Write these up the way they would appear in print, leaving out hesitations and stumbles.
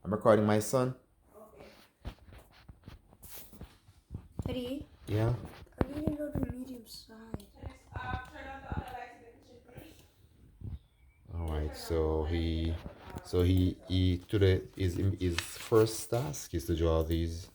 I'm recording my son. Daddy? Yeah. I need another medium size. Alright, so he today is his first task is to draw these.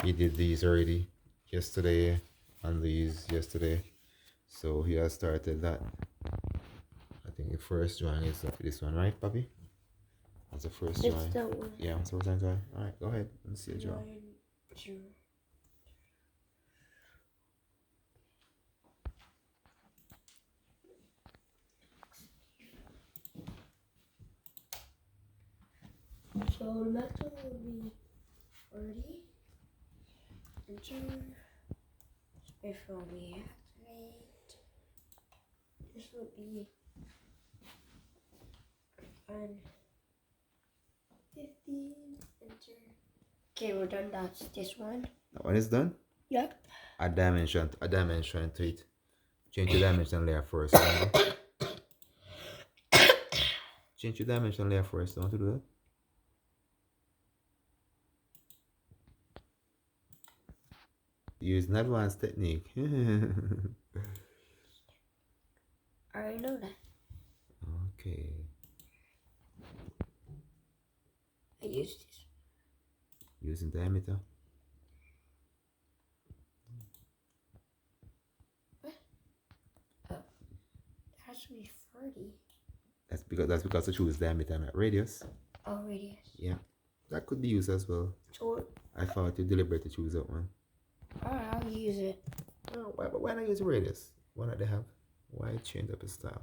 He did these already yesterday and these yesterday. So he has started that. I think the first drawing is this one, right, Papi? That's the first drawing. It's that one. Yeah, that's the first drawing. Alright, go ahead. Let's see a drawing. So the metal will be 40. Enter. Space will be activate. This will be 15. Enter. Okay, we're done. That's this one. That one is done? Yep. Add dimension to it. Change the dimension layer first. Remember? Change your dimension layer first. Don't you do that? Use an advanced technique. I already know that. Okay. I used this. Using diameter. What? Oh. It has to be 40. That's because I choose diameter, not radius. Oh, radius. Yeah. That could be used as well. So I thought you deliberately choose that one. alright, I'll use it. Oh, why not use radius? Why not they have? Why change up a style?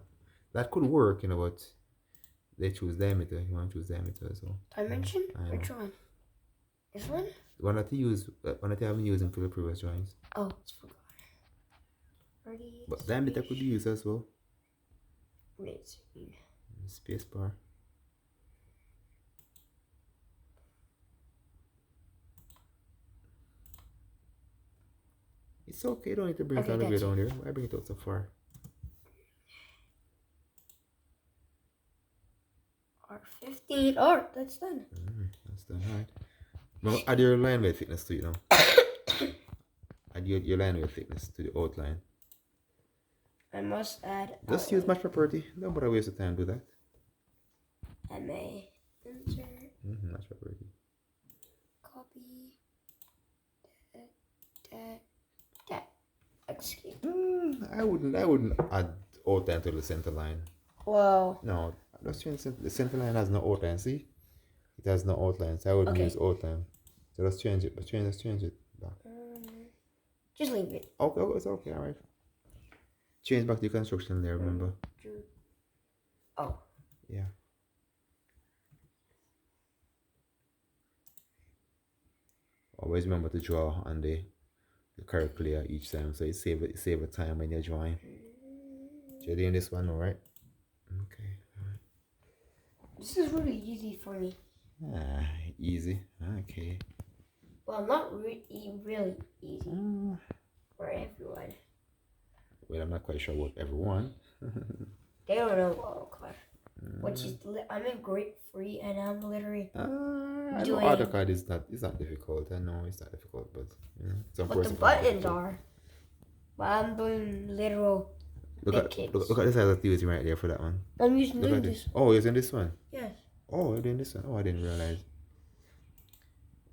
That could work, but they choose diameter. You want to choose diameter as well. Dimension? Which one? This one? The one that you use, one that you haven't used for the previous drawings. Oh, it's forgot. 40. But diameter could be used as well. Wait. Space bar. It's okay, you don't need to bring it all the way down there. Why bring it out so far? R15. Oh, that's done. That's done, alright. Now add your line weight thickness to it now. Add your line weight thickness to the outline. I must add. Just use match property. Don't bother waste of time do that. MA. Enter. Match property. Copy. That. Escape. I wouldn't add outline to the center line. Whoa. No, just change the center line has no outline. See, it has no outline, so I wouldn't use outline. So let's change it. Let's change it back. Just leave it. Okay, it's okay. All right. Change back the construction there. Remember. Oh. Yeah. Always remember to draw on the correct layer each time, so it save a time when you're drawing. So you're doing this one, all right? Okay. All right. This is really easy for me. Easy. Okay. Well, not really easy for everyone. Well, I'm not quite sure about everyone. They don't know AutoCAD. Which is, I'm in grade 3 and I'm literally I know AutoCAD is not difficult. I know it's not difficult, but some but the buttons are. But I'm doing literal look at the size of the using right there for that one. I'm using this. Oh, you're using this one? Yes. Oh, you're doing this one? Oh, I didn't realize.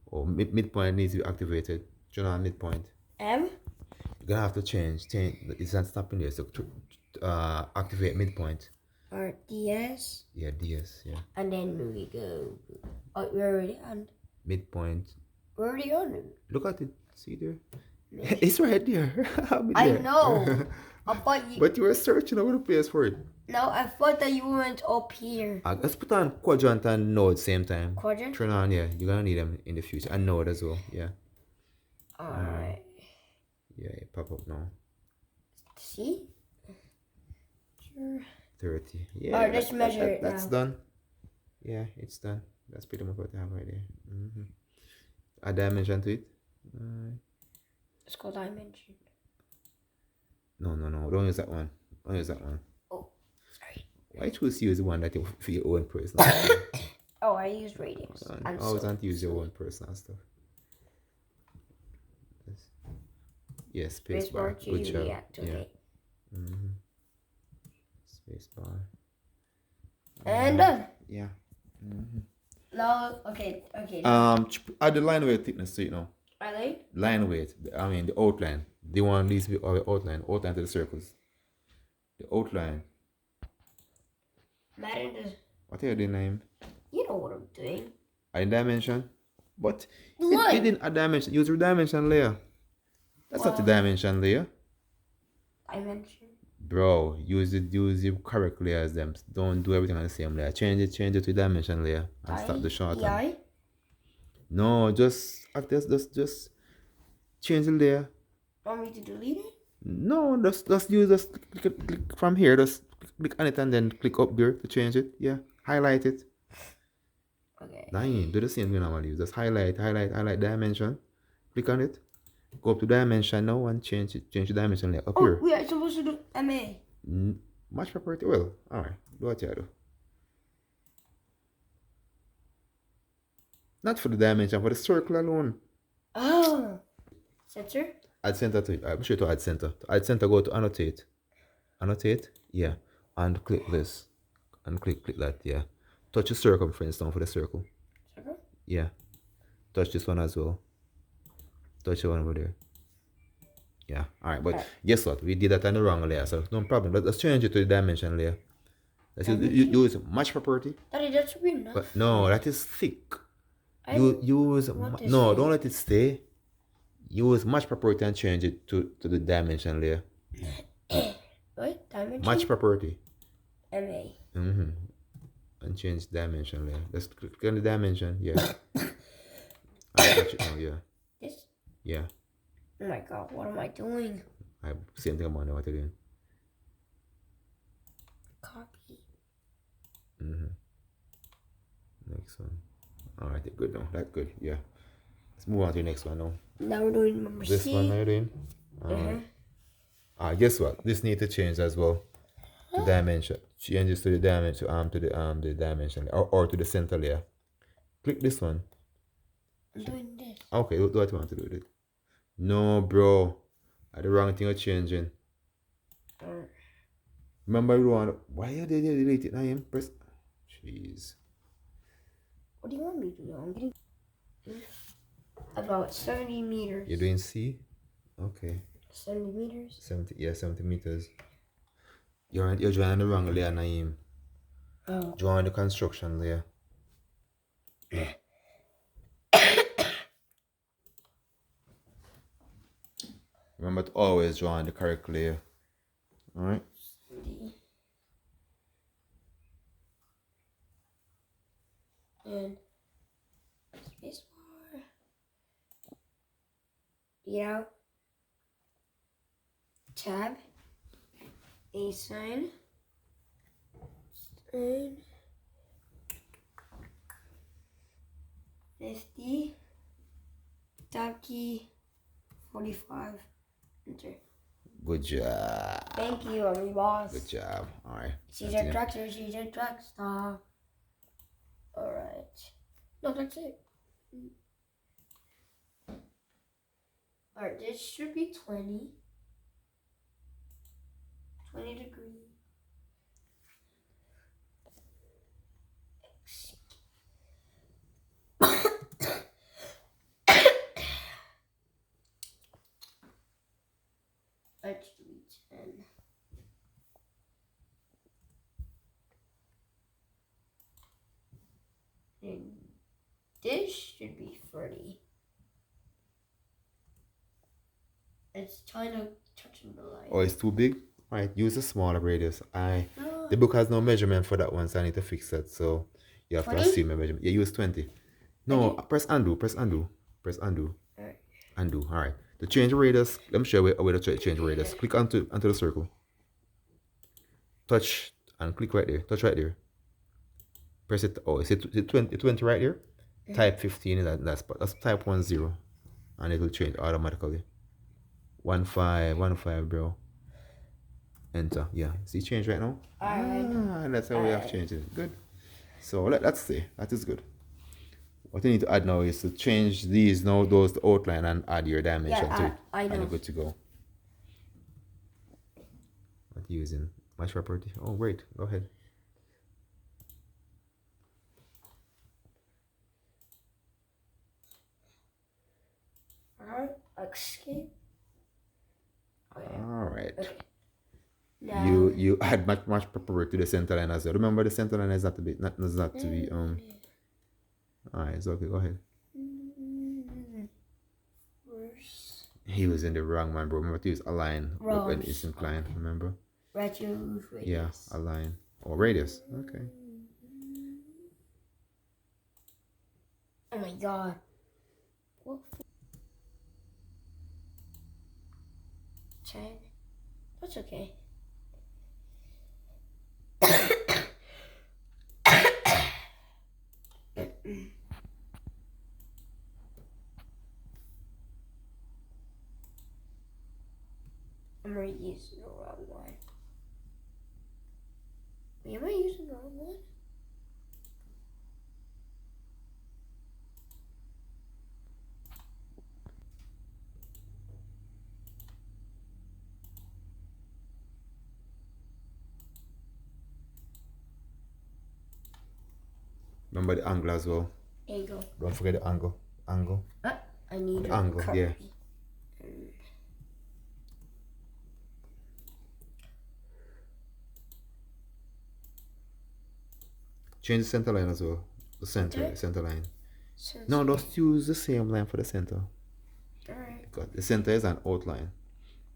Oh, midpoint needs to be activated. Turn on midpoint. M? You're gonna have to change. It's not stopping there. So activate midpoint. Or DS. Yeah, DS. Yeah. And then we go. Oh, we're already on. Midpoint. We're already on it. Look at it. See there? It's right there. I know. I thought you. But you were searching over the place for it. No, I thought that you went up here. Let's put on quadrant and node same time. Quadrant? Turn on, yeah. You're gonna need them in the future. And node as well, yeah. Alright. Yeah, it pop up now. See? Sure. 30. Yeah. Alright, let's measure it That's now. done. Yeah, it's done. That's pretty much what I have right there. Add dimension to it. It's called dimension. No. Don't use that one. Oh, sorry. Why choose to use the one that you for your own personal? Oh, I use radius. I always want to use your own personal stuff. Yes, space bar. to Good job. reactivate. Yeah. Mm-hmm. Space bar. And done. Yeah. Mm-hmm. No, okay. Add the line weight thickness to it now. Are they? Line weight. I mean the outline. The one least bit of the outline. Outline to the circles. The outline. Madden does. What are you doing, name? You know what I'm doing. In dimension. But What? you didn't add dimension. Use your dimension layer. That's not the dimension layer. Dimension. Bro, use the correct layers them. Don't do everything on the same layer. Change it to dimension layer and stop the shorten. No, just change the layer. Want me to delete it? No, just click from here. Just click on it and then click up there to change it. Yeah, highlight it. Okay. Nine. Do the same thing normally. Just highlight dimension. Click on it. Go up to dimension now and change it. Change the dimension layer up here. We are supposed to do MA. Match property. Well, all right. Do what you do. Not for the dimension, for the circle alone. Oh. Center? Add center to it. I'm sure to add center. To add center, go to annotate. Annotate? Yeah. And click this. And click that, yeah. Touch the circumference down for the circle. Circle? Yeah. Touch this one as well. Touch the one over there. Yeah. Alright, but guess what? We did that on the wrong layer, so no problem. Let's change it to the dimension layer. Let's use match property. Daddy, that should be enough. But no, that is thick. Use no, don't let it stay. Use match property and change it to the dimension layer. What? Dimension? Match property. MA. Mm-hmm. And change dimension layer. Let's click on the dimension. Yeah. I'll touch it now, yeah. This? Yeah. Oh my god, what am I doing? Same thing I'm on what you're doing. Copy. Mm-hmm. Next one. Alright, good now. That's good. Yeah. Let's move on to the next one now. Now we're doing number C. This one now you're doing? Guess what? This needs to change as well. The dimension. Changes to the dimension to the dimension or to the center layer. Click this one. I'm doing this. Okay, do what you want to do with it. No, bro. The wrong thing are changing. Remember you want why you did you delete it now? Press. Jeez. What do you want me to do? I'm getting about 70 meters. You're doing C? Okay. 70 meters? 70 meters. You're drawing the wrong layer, Naeem. Oh. Drawing the construction layer. Remember to always draw on the correct layer. Alright? And space bar. Yeah. Tab. A sign. And 50. Tab key. 45. Enter. Good job. Thank you, I'm your boss. Good job. Alright. She's a drugstore. She's a drugstore. Alright. No, that's it. Alright, this should be 20. 20 degrees. Let's do 10. And this should be 30. It's kind of touching the line. Oh, it's too big? Alright, use a smaller radius. The book has no measurement for that one, so I need to fix that. So you have 20? To assume a measurement. Yeah, use 20. No, press undo. Alright. Undo. Alright. To change the radius, let me show you a way to change the radius. Click onto the circle. Touch and click right there. Touch right there. Press it. Oh, is it 20 right there? Type 15 in that spot. That's type 10. And it will change automatically. 15, bro. Enter. Yeah. See change right now? Alright. That's how we have changed it. Good. So let's see. That is good. What you need to add now is to change these now, those to outline, and add your dimension to it. I And know. you're good to go. What are you using? Mesh property? Oh, great. Go ahead. Escape. All right. Okay. Now, You add much property to the center line as well. Remember, the center line is not to be Alright, it's okay. Go ahead. He was in the wrong, man, bro. Remember to use align when it's inclined. Remember? Radius. Yeah, align or radius. Okay. Oh my god. What? 10. That's okay. I'm already using the wrong one. Wait, am I using the wrong one? Remember the angle as well. There you go. Don't forget the angle. Angle. I need the angle. Yeah. Change the center line as well. The center line. No, just use the same line for the center. Alright. Because the center is an outline.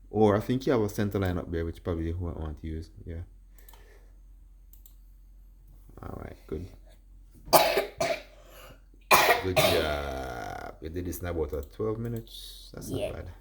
Or I think you have a center line up there, which probably you want to use. Yeah. Alright, good. Good job. You did this in about 12 minutes. That's not bad.